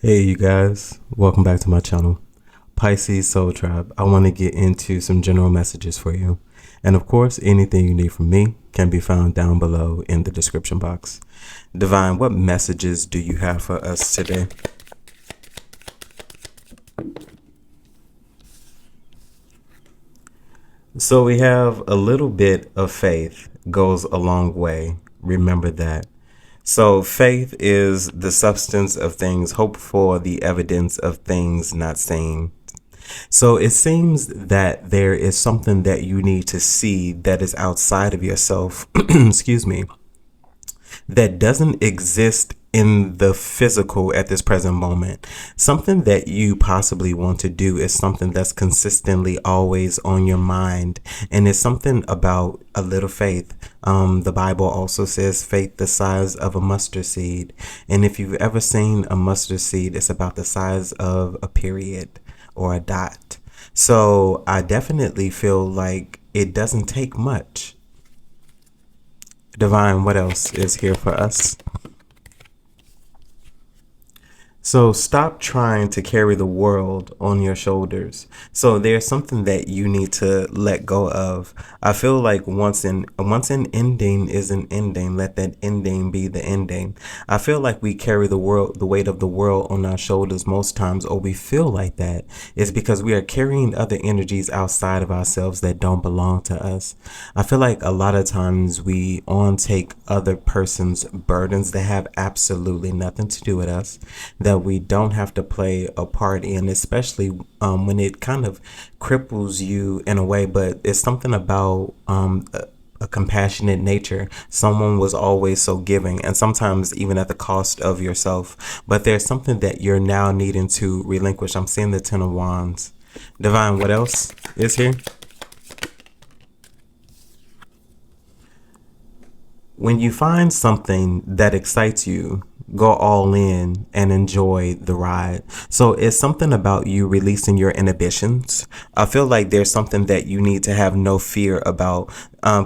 Hey you guys, welcome back to my channel, Pisces Soul Tribe. I want to get into some general messages for you. And of course, anything you need from me can be found down below in the description box. Divine, what messages do you have for us today? So we have a little bit of faith goes a long way. Remember that. So faith is the substance of things hoped for, the evidence of things not seen. So it seems that there is something that you need to see that is outside of yourself, excuse me, that doesn't exist in the physical at this present moment. Something that you possibly want to do is something that's consistently always on your mind. And it's something about a little faith. The Bible also says faith the size of a mustard seed. And if you've ever seen a mustard seed, it's about the size of a period or a dot. So I definitely feel like it doesn't take much. Divine, what else is here for us? So stop trying to carry the world on your shoulders. So there's something that you need to let go of. I feel like once an ending is an ending, let that ending be the ending. I feel like we carry the weight of the world on our shoulders most times, or we feel like that. It's because we are carrying other energies outside of ourselves that don't belong to us. I feel like a lot of times we take other person's burdens that have absolutely nothing to do with us, that we don't have to play a part in, especially when it kind of cripples you in a way. But it's something about a compassionate nature. Someone was always so giving, and sometimes even at the cost of yourself. But there's something that you're now needing to relinquish. I'm seeing the Ten of Wands. Divine, what else is here? When you find something that excites you, go all in and enjoy the ride. So it's something about you releasing your inhibitions. I feel like there's something that you need to have no fear about.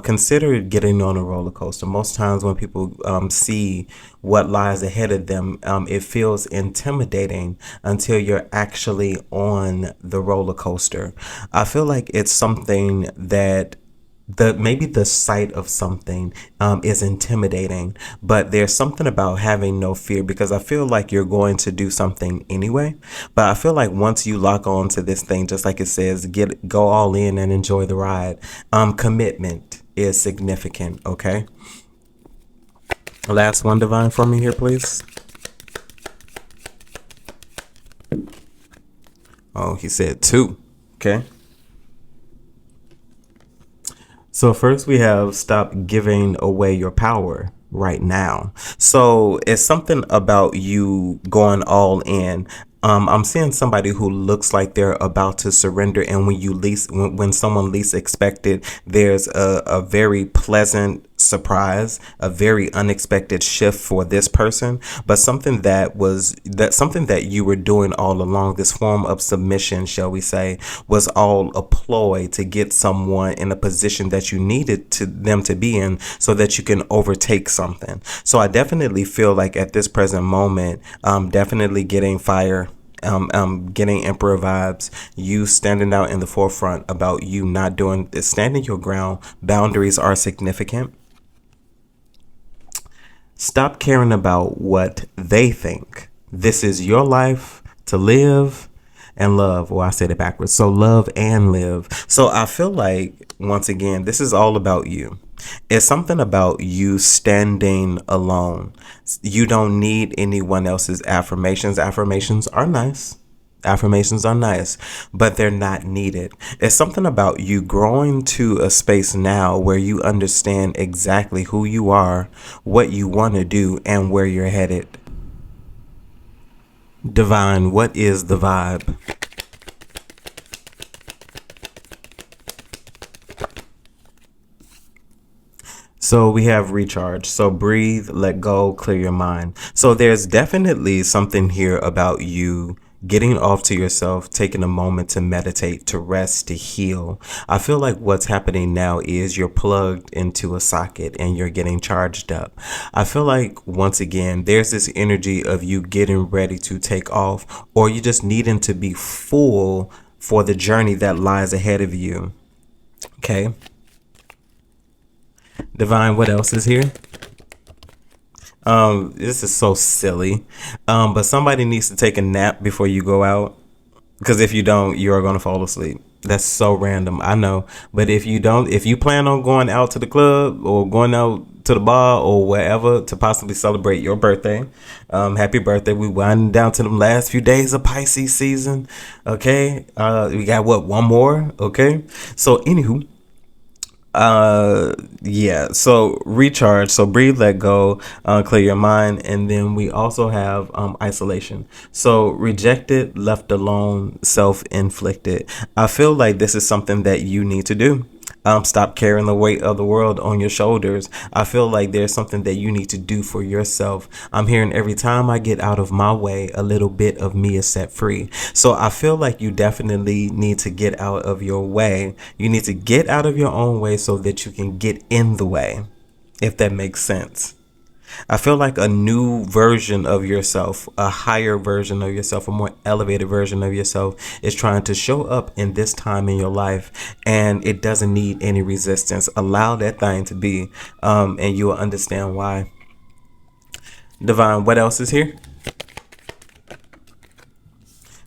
Consider getting on a roller coaster. Most times when people see what lies ahead of them, it feels intimidating until you're actually on the roller coaster. I feel like it's something that maybe the sight of something is intimidating, but there's something about having no fear, because I feel like you're going to do something anyway. But I feel like once you lock on to this thing, just like it says, go all in and enjoy the ride. Commitment is significant. Okay, last one, Divine, for me here, please. Oh, he said 2. Okay. So first we have stop giving away your power right now. So it's something about you going all in. I'm seeing somebody who looks like they're about to surrender, and when someone least expected, there's a very pleasant surprise, a very unexpected shift for this person. But something that you were doing all along, this form of submission, shall we say, was all a ploy to get someone in a position that you needed them to be in, so that you can overtake something. So I definitely feel like at this present moment, definitely getting fire, getting Emperor vibes, you standing out in the forefront about you not doing this, standing your ground. Boundaries are significant. Stop caring about what they think. This is your life to live and love. Or I said it backwards. So love and live. So I feel like, once again, this is all about you. It's something about you standing alone. You don't need anyone else's affirmations. Affirmations are nice. Affirmations are nice, but they're not needed. It's something about you growing to a space now where you understand exactly who you are, what you want to do, and where you're headed. Divine, what is the vibe? So we have recharge. So breathe, let go, clear your mind. So there's definitely something here about you getting off to yourself, taking a moment to meditate, to rest, to heal. I feel like what's happening now is you're plugged into a socket and you're getting charged up. I feel like once again, there's this energy of you getting ready to take off, or you just needing to be full for the journey that lies ahead of you. Okay. Divine, what else is here? This is so silly. But somebody needs to take a nap before you go out. Because if you don't, you are going to fall asleep. That's so random, I know. But if you don't, if you plan on going out to the club or going out to the bar or wherever to possibly celebrate your birthday, happy birthday. We winding down to them last few days of Pisces season. Okay. We got one more. Okay. So anywho, yeah, so recharge, so breathe, let go, clear your mind. And then we also have isolation, so rejected, left alone, self-inflicted. I feel like this is something that you need to do. Stop carrying the weight of the world on your shoulders. I feel like there's something that you need to do for yourself. I'm hearing every time I get out of my way, a little bit of me is set free. So I feel like you definitely need to get out of your way. You need to get out of your own way so that you can get in the way, if that makes sense. I feel like a new version of yourself, a higher version of yourself, a more elevated version of yourself is trying to show up in this time in your life, and it doesn't need any resistance. Allow that thing to be, and you will understand why. Divine, what else is here?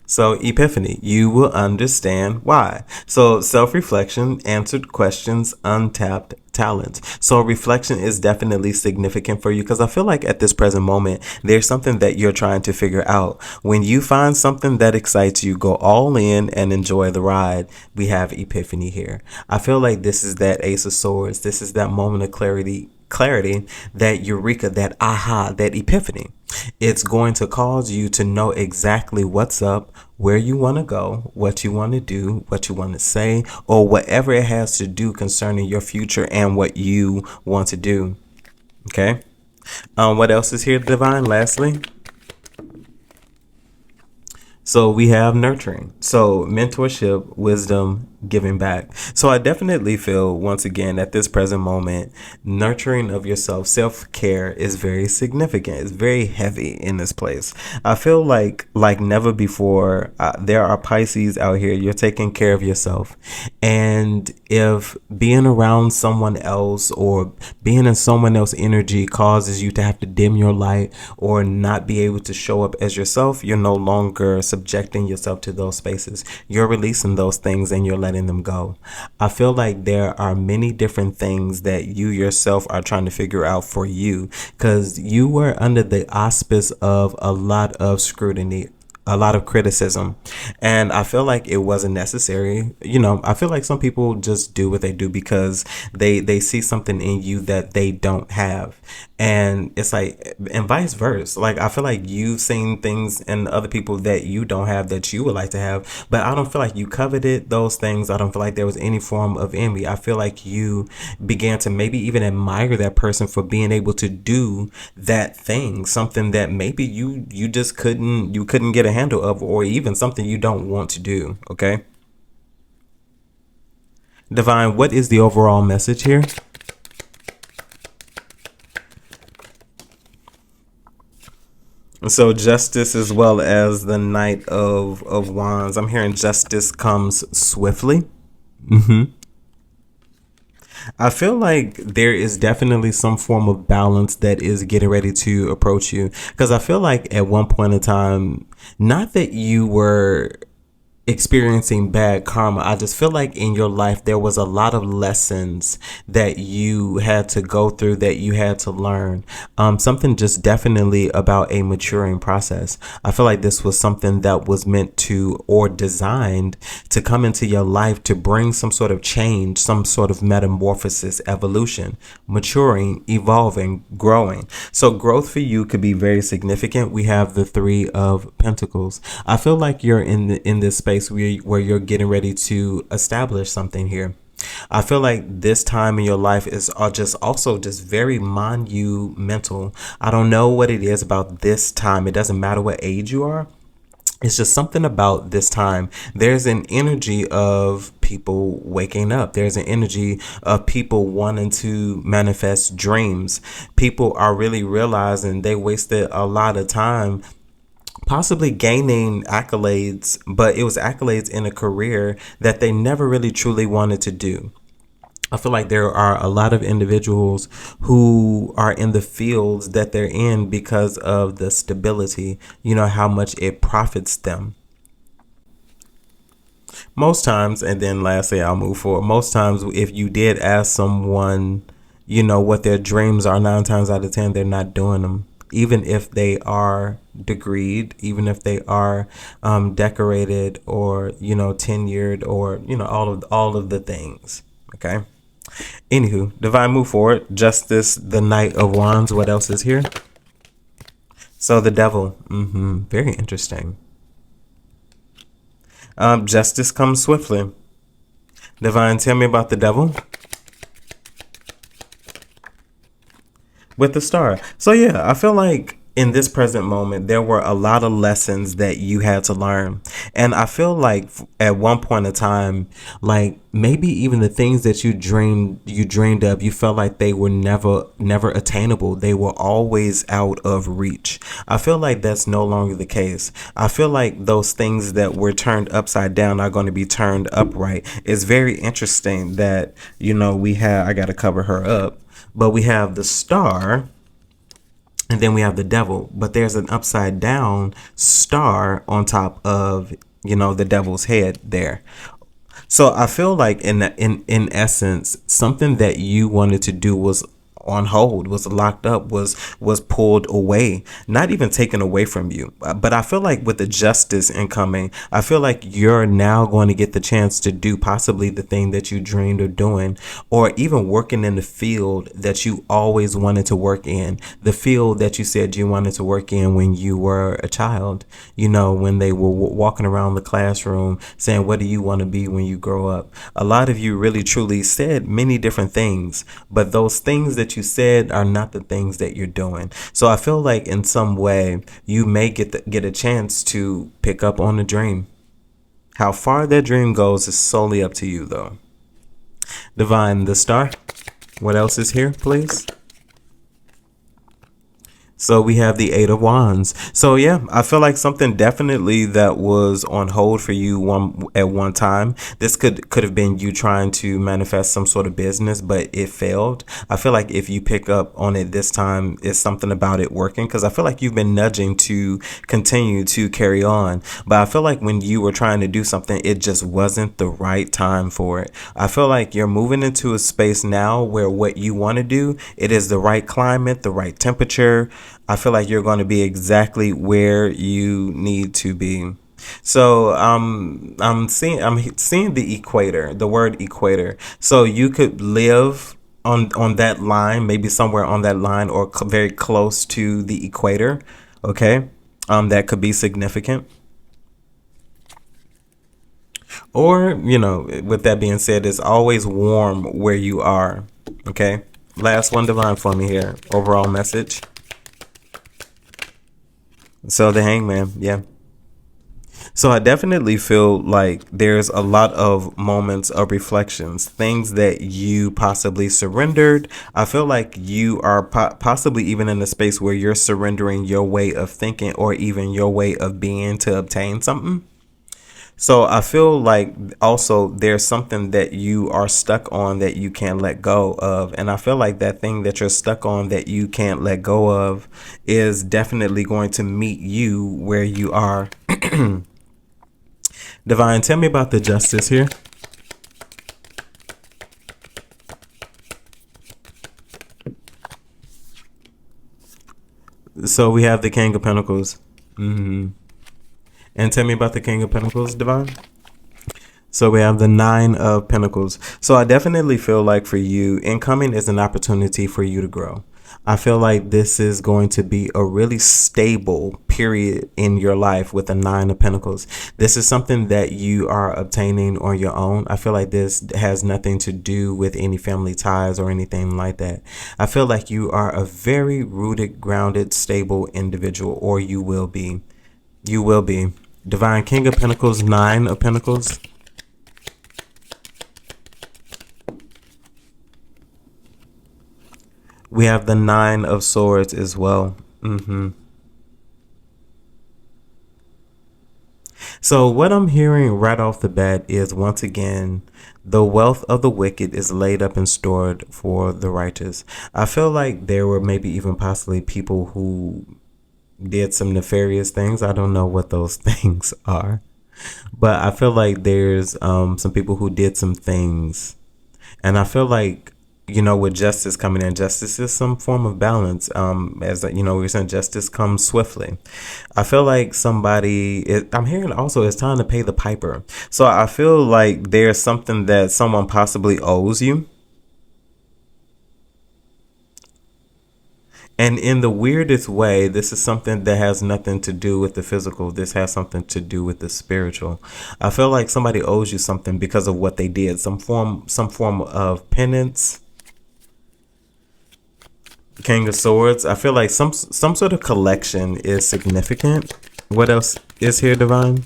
So epiphany, you will understand why. So self-reflection, answered questions, untapped talents. So reflection is definitely significant for you, because I feel like at this present moment, there's something that you're trying to figure out. When you find something that excites you, go all in and enjoy the ride. We have epiphany here. I feel like this is that Ace of Swords. This is that moment of clarity, that eureka, that aha, that epiphany. It's going to cause you to know exactly what's up, where you want to go, what you want to do, what you want to say, or whatever it has to do concerning your future and what you want to do. Okay. What else is here, Divine? Lastly, so we have nurturing. So mentorship, wisdom, giving back. So I definitely feel, once again, at this present moment, nurturing of yourself, self-care is very significant. It's very heavy in this place. I feel like never before, there are Pisces out here. You're taking care of yourself. And if being around someone else or being in someone else's energy causes you to have to dim your light or not be able to show up as yourself, you're no longer subjecting yourself to those spaces. You're releasing those things and you're letting them go. I feel like there are many different things that you yourself are trying to figure out for you, because you were under the auspice of a lot of scrutiny, a lot of criticism, and I feel like it wasn't necessary. I feel like some people just do what they do because they see something in you that they don't have, and it's like, and vice versa. Like, I feel like you've seen things in other people that you don't have that you would like to have, but I don't feel like you coveted those things. I don't feel like there was any form of envy. I feel like you began to maybe even admire that person for being able to do that thing, something that maybe you just couldn't get a handle of, or even something you don't want to do. Okay. Divine, what is the overall message here? So justice, as well as the Knight of Wands. I'm hearing justice comes swiftly. I feel like there is definitely some form of balance that is getting ready to approach you, because I feel like at one point in time, not that you were experiencing bad karma, I just feel like in your life there was a lot of lessons that you had to go through, that you had to learn. Something just definitely about a maturing process. I feel like this was something that was meant to, or designed to, come into your life to bring some sort of change, some sort of metamorphosis, evolution, maturing, evolving, growing. So growth for you could be very significant. We have the Three of Pentacles. I feel like you're in this space where you're getting ready to establish something here. I feel like this time in your life is just very monumental. I don't know what it is about this time. It doesn't matter what age you are. It's just something about this time. There's an energy of people waking up. There's an energy of people wanting to manifest dreams. People are really realizing they wasted a lot of time possibly gaining accolades, but it was accolades in a career that they never really truly wanted to do. I feel like there are a lot of individuals who are in the fields that they're in because of the stability, how much it profits them. Most times, and then lastly, I'll move forward. Most times, if you did ask someone, what their dreams are, 9 times out of 10, they're not doing them. Even if they are degreed, even if they are decorated or tenured or all of the things. Okay. Anywho, divine, move forward. Justice, the Knight of Wands. What else is here? So the Devil. Very interesting. Justice comes swiftly. Divine, tell me about the Devil. With the Star. So yeah, I feel like in this present moment, there were a lot of lessons that you had to learn. And I feel like at one point in time, like maybe even the things that you dreamed of, you felt like they were never attainable. They were always out of reach. I feel like that's no longer the case. I feel like those things that were turned upside down are going to be turned upright. It's very interesting that, I got to cover her up, but we have the Star. And then we have the Devil, but there's an upside down star on top of, the Devil's head there. So I feel like in essence, something that you wanted to do was on hold, was locked up, was pulled away, not even taken away from you. But I feel like with the justice incoming, I feel like you're now going to get the chance to do possibly the thing that you dreamed of doing, or even working in the field that you always wanted to work in, the field that you said you wanted to work in when you were a child, when they were walking around the classroom saying, what do you want to be when you grow up? A lot of you really truly said many different things, but those things that you said are not the things that you're doing. So I feel like in some way you may get a chance to pick up on a dream. How far that dream goes is solely up to you, though. Divine, the Star. What else is here, please? So we have the Eight of Wands. So yeah, I feel like something definitely that was on hold for you at one time. This could have been you trying to manifest some sort of business, but it failed. I feel like if you pick up on it this time, it's something about it working, because I feel like you've been nudging to continue to carry on. But I feel like when you were trying to do something, it just wasn't the right time for it. I feel like you're moving into a space now where what you want to do, it is the right climate, the right temperature. I feel like you're going to be exactly where you need to be. So I'm seeing the equator, the word equator. So you could live on that line, maybe somewhere on that line, or very close to the equator. Okay, that could be significant. Or with that being said, it's always warm where you are. Okay. Last one, divine, for me here. Overall message. So the Hangman, yeah. So I definitely feel like there's a lot of moments of reflections, things that you possibly surrendered. I feel like you are possibly even in a space where you're surrendering your way of thinking or even your way of being to obtain something. So I feel like also there's something that you are stuck on that you can't let go of. And I feel like that thing that you're stuck on that you can't let go of is definitely going to meet you where you are. Divine, tell me about the Justice here. So we have the King of Pentacles. And tell me about the King of Pentacles, Divine. So we have the Nine of Pentacles. So I definitely feel like for you, incoming is an opportunity for you to grow. I feel like this is going to be a really stable period in your life with the Nine of Pentacles. This is something that you are obtaining on your own. I feel like this has nothing to do with any family ties or anything like that. I feel like you are a very rooted, grounded, stable individual, or you will be. You will be. Divine King of Pentacles, Nine of Pentacles. We have the Nine of Swords as well. So what I'm hearing right off the bat is, once again, the wealth of the wicked is laid up and stored for the righteous. I feel like there were maybe even possibly people who did some nefarious things. I don't know what those things are, but I feel like there's some people who did some things, and I feel like, with justice coming in, justice is some form of balance. As we were saying, justice comes swiftly. I feel like I'm hearing also it's time to pay the piper. So I feel like there's something that someone possibly owes you. And in the weirdest way, this is something that has nothing to do with the physical. This has something to do with the spiritual. I feel like somebody owes you something because of what they did. Some form of penance. King of Swords. I feel like some sort of collection is significant. What else is here, Divine?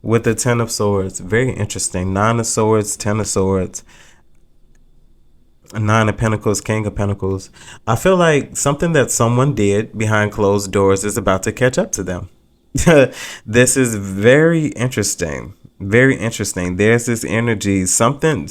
With the Ten of Swords. Very interesting. Nine of Swords, Ten of Swords, Nine of Pentacles, King of Pentacles. I feel like something that someone did behind closed doors is about to catch up to them. This is very interesting. Very interesting. There's this energy. Something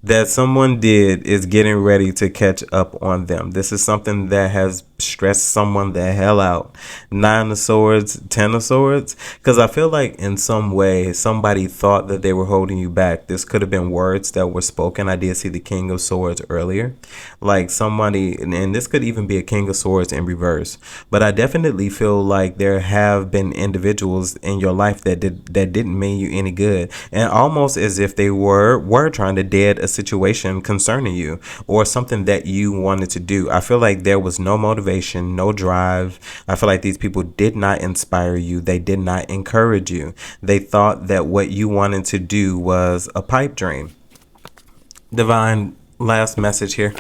that someone did is getting ready to catch up on them. This is something that has stressed someone the hell out. Nine of Swords, Ten of Swords. Because I feel like in some way somebody thought that they were holding you back. This could have been words that were spoken. I did see the King of Swords earlier. Like somebody, and this could even be a King of Swords in reverse. But I definitely feel like there have been individuals in your life that didn't mean you any good. And almost as if they were trying to dead a situation concerning you or something that you wanted to do. I feel like there was no motivation, no drive. I feel like these people did not inspire you. They did not encourage you. They thought that what you wanted to do was a pipe dream. Divine, last message here.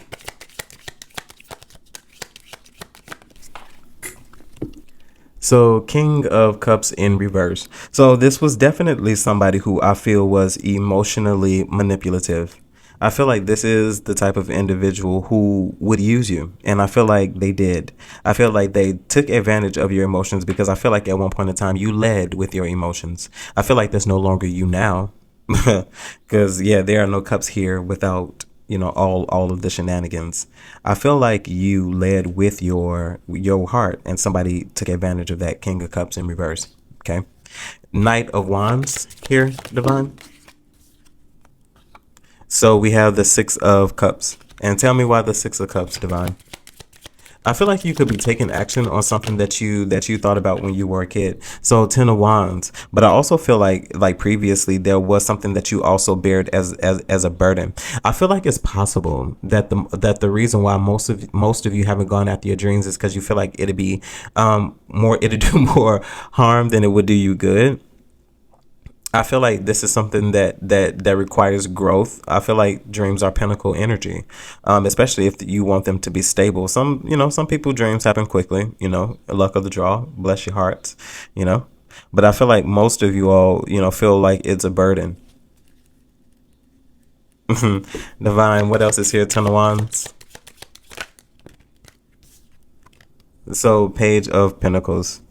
So King of Cups in reverse. So this was definitely somebody who I feel was emotionally manipulative. I feel like this is the type of individual who would use you. And I feel like they did. I feel like they took advantage of your emotions because I feel like at one point in time you led with your emotions. I feel like that's no longer you now. Because, yeah, there are no cups here without, all of the shenanigans. I feel like you led with your heart and somebody took advantage of that. King of Cups in reverse. Okay. Knight of Wands here, Divine. So we have the Six of Cups. And tell me why the Six of Cups, Divine. I feel like you could be taking action on something that you thought about when you were a kid. So Ten of Wands. But I also feel like previously there was something that you also bared as a burden. I feel like it's possible that the reason why most of you haven't gone after your dreams is because you feel like it'd be it'd do more harm than it would do you good. I feel like this is something that requires growth. I feel like dreams are pinnacle energy, especially if you want them to be stable. Some people dreams happen quickly, luck of the draw, bless your hearts, but I feel like most of you all, feel like it's a burden. Divine, what else is here? Ten of Wands. So Page of Pentacles.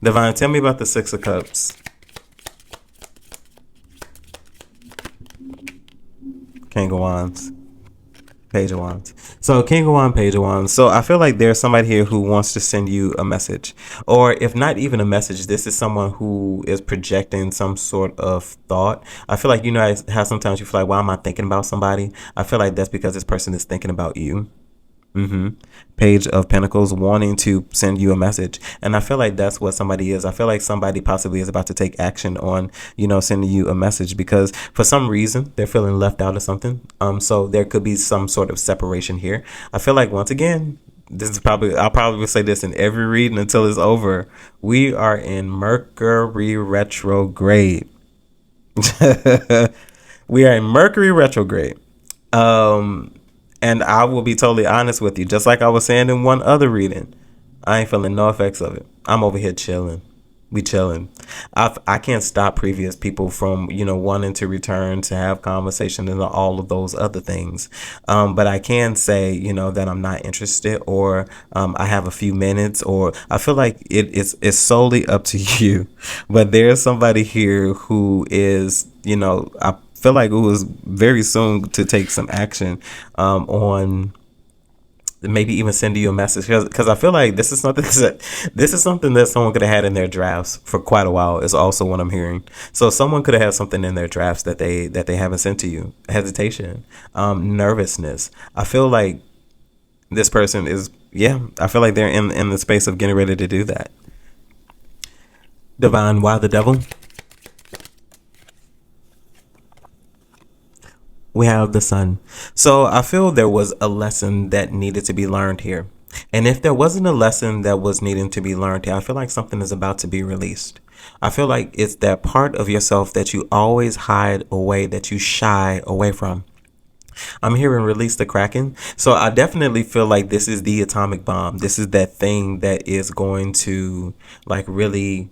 Divine, tell me about the Six of Cups. King of Wands, Page of Wands. So King of Wands, Page of Wands. So I feel like there's somebody here who wants to send you a message, or if not even a message, this is someone who is projecting some sort of thought. I feel like, how sometimes you feel like, why am I thinking about somebody? I feel like that's because this person is thinking about you. Page of Pentacles, wanting to send you a message. And I feel like that's what somebody is. I feel like somebody possibly is about to take action on, sending you a message because for some reason they're feeling left out of something. So there could be some sort of separation here. I feel like, once again, I'll probably say this in every reading until it's over. We are in Mercury retrograde. We are in Mercury retrograde. And I will be totally honest with you, just like I was saying in one other reading. I ain't feeling no effects of it. I'm over here chilling. We chilling. I can't stop previous people from, wanting to return to have conversation and all of those other things. But I can say, that I'm not interested, or I have a few minutes, or I feel like it's solely up to you. But there's somebody here who is, I feel like who is very soon to take some action on maybe even send you a message, because I feel like this is something that someone could have had in their drafts for quite a while, is also what I'm hearing. So someone could have had something in their drafts that they haven't sent to you. Hesitation, nervousness. I feel like this person is, yeah, I feel like they're in the space of getting ready to do that. Divine, why the devil? We have the sun. So I feel there was a lesson that needed to be learned here. And if there wasn't a lesson that was needing to be learned here, I feel like something is about to be released. I feel like it's that part of yourself that you always hide away, that you shy away from. I'm hearing release the Kraken. So I definitely feel like this is the atomic bomb. This is that thing that is going to like really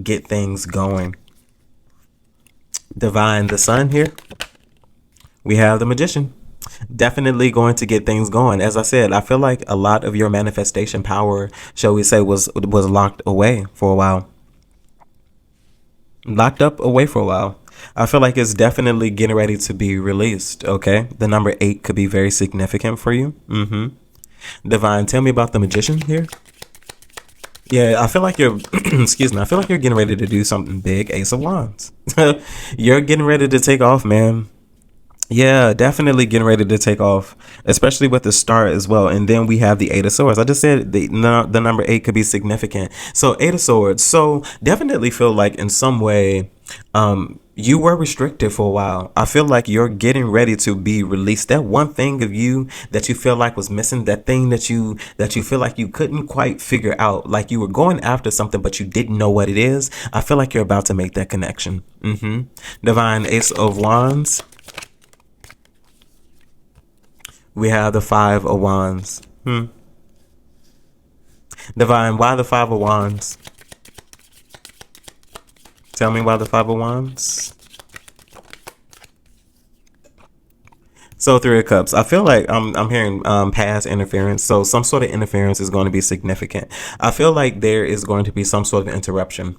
get things going. Divine, the sun here. We have the magician. Definitely going to get things going. As I said, I feel like a lot of your manifestation power, shall we say, was locked away for a while. Locked up away for a while. I feel like it's definitely getting ready to be released. Okay, the number 8 could be very significant for you. Divine, tell me about the magician here. Yeah, I feel like you're excuse me, I feel like you're getting ready to do something big. Ace of Wands. You're getting ready to take off, man. Yeah, definitely getting ready to take off, especially with the star as well. And then we have the 8 of Swords. I just said the number 8 could be significant. So 8 of Swords. So definitely feel like in some way, you were restricted for a while. I feel like you're getting ready to be released. That one thing of you that you feel like was missing, that thing that you feel like you couldn't quite figure out, like you were going after something but you didn't know what it is. I feel like you're about to make that connection. Divine, Ace of Wands. We have the 5 of Wands. Divine, why the 5 of Wands? Tell me why the 5 of Wands. So 3 of Cups. I feel like I'm hearing past interference. So some sort of interference is going to be significant. I feel like there is going to be some sort of interruption.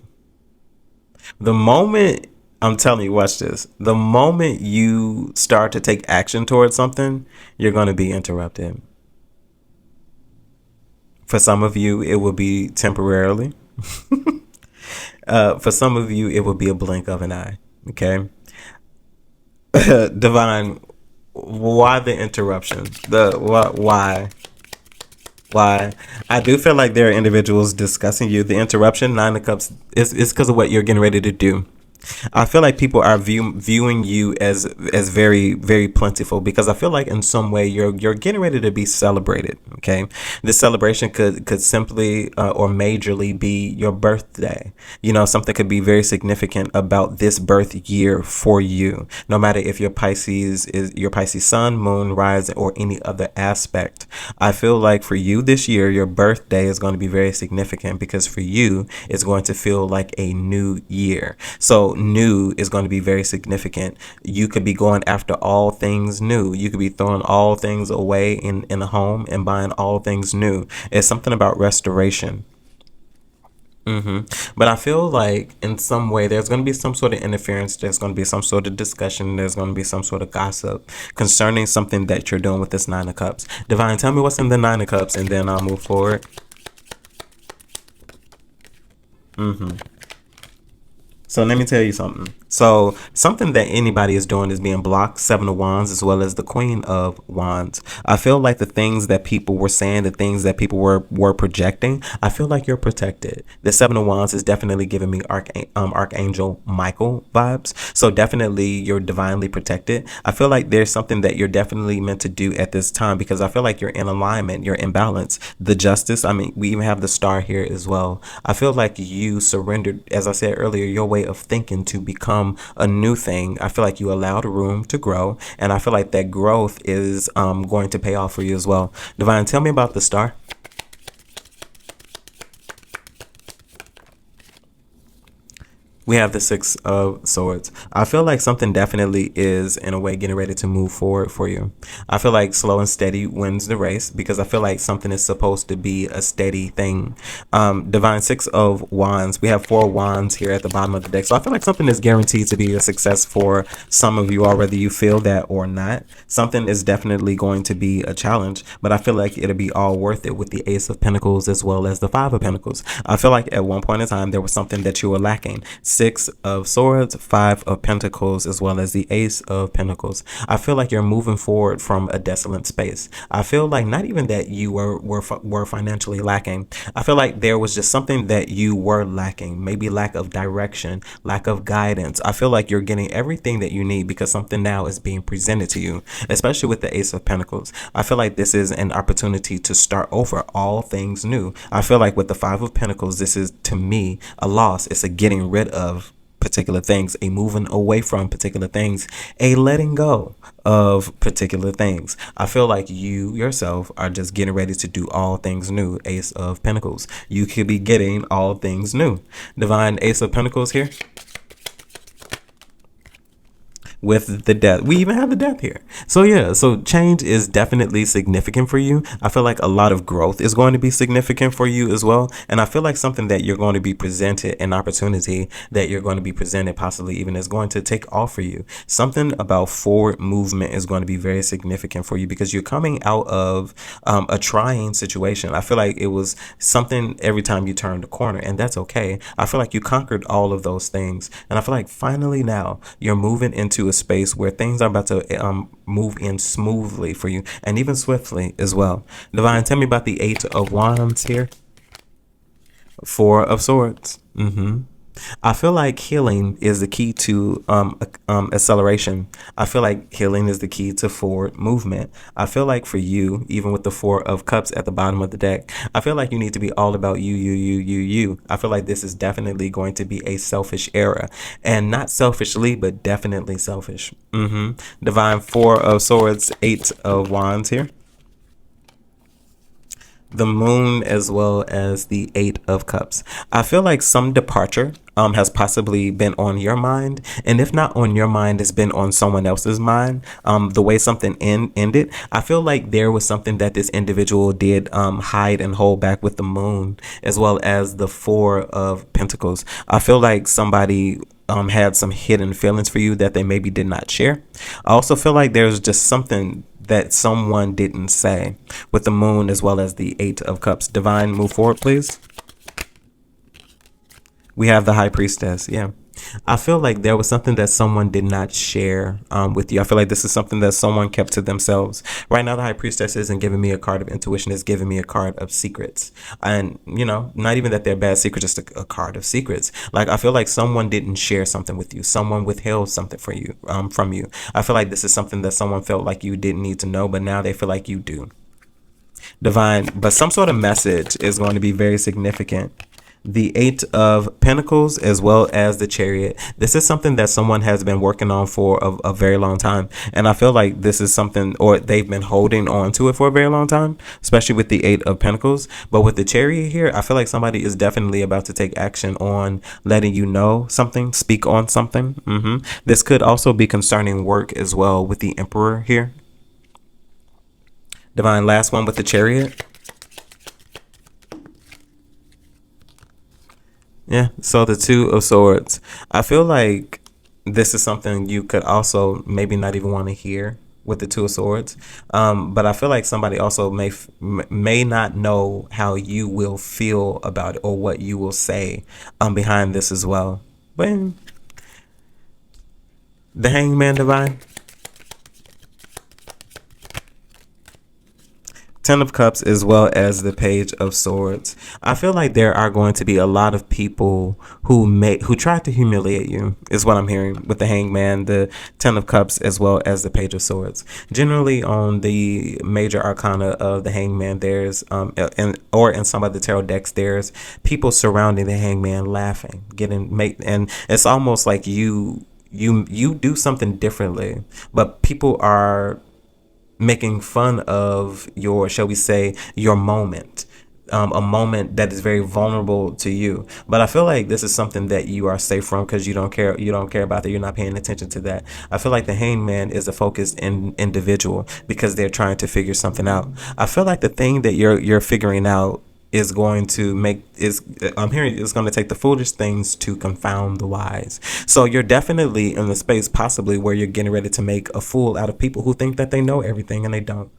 The moment, I'm telling you, watch this. The moment you start to take action towards something, you're going to be interrupted. For some of you, it will be temporarily. For some of you, it will be a blink of an eye. Okay. Divine, why the interruption? Why? Why? I do feel like there are individuals discussing you. The interruption, 9 of Cups, is because of what you're getting ready to do. I feel like people are viewing you as very, very plentiful, because I feel like in some way you're getting ready to be celebrated. Okay, this celebration could simply or majorly be your birthday. Something could be very significant about this birth year for you. No matter if your Pisces is your Pisces sun, moon, rising, or any other aspect. I feel like for you this year, your birthday is going to be very significant, because for you, it's going to feel like a new year. So new is going to be very significant. You could be going after all things new. You could be throwing all things away in the home and buying all things new. It's something about restoration. But I feel like in some way there's going to be some sort of interference. There's going to be some sort of discussion. There's going to be some sort of gossip concerning something that you're doing with this 9 of Cups. Divine, tell me what's in the 9 of Cups, and then I'll move forward. So let me tell you something. So something that anybody is doing is being blocked. 7 of Wands, as well as the Queen of Wands. I feel like the things that people were saying, the things that people were projecting, I feel like you're protected. The 7 of Wands is definitely giving me Archangel Michael vibes. So definitely you're divinely protected. I feel like there's something that you're definitely meant to do at this time, because I feel like you're in alignment, you're in balance. The Justice, I mean, we even have the Star here as well. I feel like you surrendered, as I said earlier, your way of thinking to become a new thing. I feel like you allowed room to grow, and I feel like that growth is going to pay off for you as well. Divine, tell me about the Star. We have the Six of Swords. I feel like something definitely is, in a way, getting ready to move forward for you. I feel like slow and steady wins the race because I feel like something is supposed to be a steady thing. Divine Six of Wands. We have four wands here at the bottom of the deck. So I feel like something is guaranteed to be a success for some of you, whether you feel that or not. Something is definitely going to be a challenge, but I feel like it'll be all worth it with the Ace of Pentacles as well as the Five of Pentacles. I feel like at one point in time, there was something that you were lacking. Six of Swords, Five of Pentacles, as well as the Ace of Pentacles. I feel like you're moving forward from a desolate space. I feel like not even that you were financially lacking. I feel like there was just something that you were lacking, maybe lack of direction, lack of guidance. I feel like you're getting everything that you need because something now is being presented to you, especially with the Ace of Pentacles. I feel like this is an opportunity to start over, all things new. I feel like with the Five of Pentacles, this is, to me, a loss. It's a getting rid of particular things, a moving away from particular things, a letting go of particular things. I feel like you yourself are just getting ready to do all things new. Ace of Pentacles. You could be getting all things new. Divine Ace of Pentacles here with the Death. We even have the Death here. So yeah, so change is definitely significant for you. I feel like a lot of growth is going to be significant for you as well. And I feel like something that you're going to be presented, an opportunity that you're going to be presented possibly even is going to take off for you. Something about forward movement is going to be very significant for you because you're coming out of a trying situation. I feel like it was something every time you turned a corner, and that's okay. I feel like you conquered all of those things. And I feel like finally now you're moving into a space where things are about to move in smoothly for you and even swiftly as well. Divine, tell me about the Eight of Wands here. Four of Swords. I feel like healing is the key to acceleration. I feel like healing is the key to forward movement. I feel like for you, even with the Four of Cups at the bottom of the deck, I feel like you need to be all about you. I feel like this is definitely going to be a selfish era, and not selfishly, but definitely selfish. Divine Four of Swords, Eight of Wands here. The Moon as well as the Eight of Cups. I feel like some departure has possibly been on your mind, and if not on your mind, it's been on someone else's mind. The way something ended, I feel like there was something that this individual did hide and hold back with the Moon as well as the Four of Pentacles. I feel like somebody had some hidden feelings for you that they maybe did not share. I also feel like there's just something that someone didn't say with the Moon as well as the Eight of Cups. Divine, move forward, please. We have the High Priestess. Yeah. I feel like there was something that someone did not share with you. I feel like this is something that someone kept to themselves. Right now, the High Priestess isn't giving me a card of intuition. It's giving me a card of secrets. And, you know, not even that they're bad secrets, just a card of secrets. Like, I feel like someone didn't share something with you. Someone withheld something for you, from you. I feel like this is something that someone felt like you didn't need to know, but now they feel like you do. Divine, but some sort of message is going to be very significant. The Eight of Pentacles as well as the Chariot. This is something that someone has been working on for a very long time. And I feel like this is something, or they've been holding on to it for a very long time, especially with the Eight of Pentacles. But with the Chariot here, I feel like somebody is definitely about to take action on letting you know something, speak on something. This could also be concerning work as well with the Emperor here. Divine, last one with the Chariot. Yeah, so the Two of Swords. I feel like this is something you could also maybe not even want to hear with the Two of Swords. But I feel like somebody also may not know how you will feel about it or what you will say behind this as well. But the Hangman, Divine. Ten of Cups as well as the Page of Swords. I feel like there are going to be a lot of people who try to humiliate you, is what I'm hearing with the Hangman, the Ten of Cups as well as the Page of Swords. Generally on the major arcana of the Hangman, there's in some of the tarot decks, there's people surrounding the Hangman laughing, and it's almost like you do something differently, but people are making fun of your, shall we say, your moment. a moment that is very vulnerable to you. But I feel like this is something that you are safe from because you don't care about that. You're not paying attention to that. I feel like the hangman is a focused individual because they're trying to figure something out. I feel like the thing that you're figuring out is going to make is I'm hearing it's going to take the foolish things to confound the wise. So you're definitely in the space possibly where you're getting ready to make a fool out of people who think that they know everything and they don't.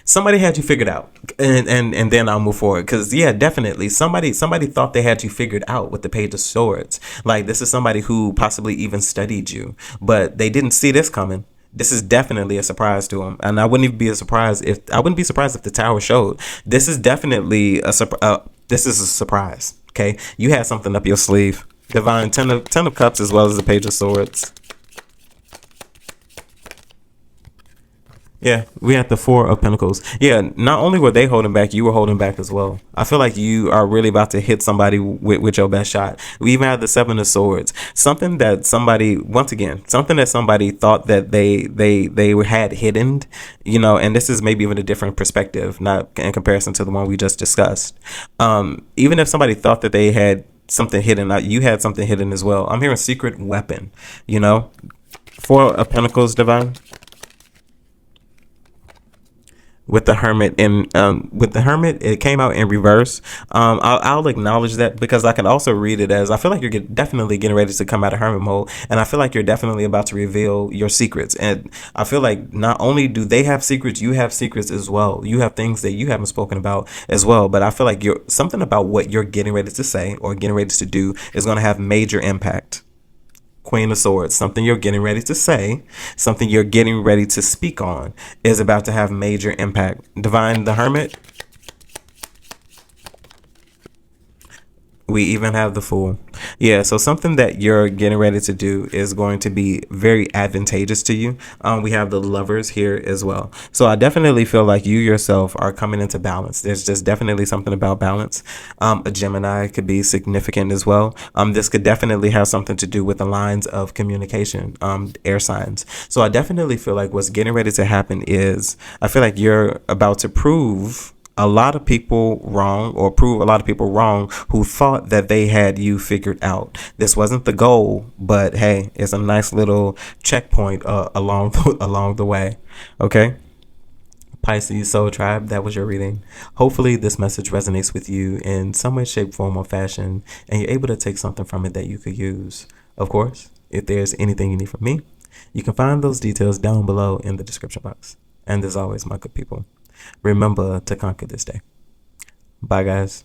Somebody had you figured out, and then I'll move forward, because yeah, definitely somebody thought they had you figured out with the Page of Swords. Like, this is somebody who possibly even studied you, but they didn't see this coming. This is definitely a surprise to them, and I wouldn't be surprised if the Tower showed. This is definitely this is a surprise. Okay, you had something up your sleeve. Divine, ten of Cups, as well as the Page of Swords. Yeah, we had the Four of Pentacles. Yeah, not only were they holding back, you were holding back as well. I feel like you are really about to hit somebody with your best shot. We even had the Seven of Swords. Something that somebody, once again, something that somebody thought that they had hidden, you know, and this is maybe even a different perspective, not in comparison to the one we just discussed. Even if somebody thought that they had something hidden, you had something hidden as well. I'm hearing secret weapon, you know. Four of Pentacles, Divine. With the Hermit, and with the Hermit, it came out in reverse. I'll acknowledge that because I can also read it as I feel like you're definitely getting ready to come out of Hermit mode, and I feel like you're definitely about to reveal your secrets. And I feel like not only do they have secrets, you have secrets as well. You have things that you haven't spoken about as well. But I feel like you're something about what you're getting ready to say or getting ready to do is going to have major impact. Queen of Swords, something you're getting ready to say, something you're getting ready to speak on is about to have major impact. Divine, the Hermit. We even have the Fool. Yeah, so something that you're getting ready to do is going to be very advantageous to you. We have the Lovers here as well. So I definitely feel like you yourself are coming into balance. There's just definitely something about balance. A Gemini could be significant as well. This could definitely have something to do with the lines of communication, air signs. So I definitely feel like what's getting ready to happen is I feel like you're about to prove a lot of people wrong, or prove a lot of people wrong who thought that they had you figured out. This wasn't the goal, but hey, it's a nice little checkpoint along the way. Okay, Pisces Soul Tribe, that was your reading. Hopefully this message resonates with you in some way, shape, form, or fashion, and you're able to take something from it that you could use. Of course, if there's anything you need from me, you can find those details down below in the description box. And as always, my good people, remember to conquer this day. Bye, guys.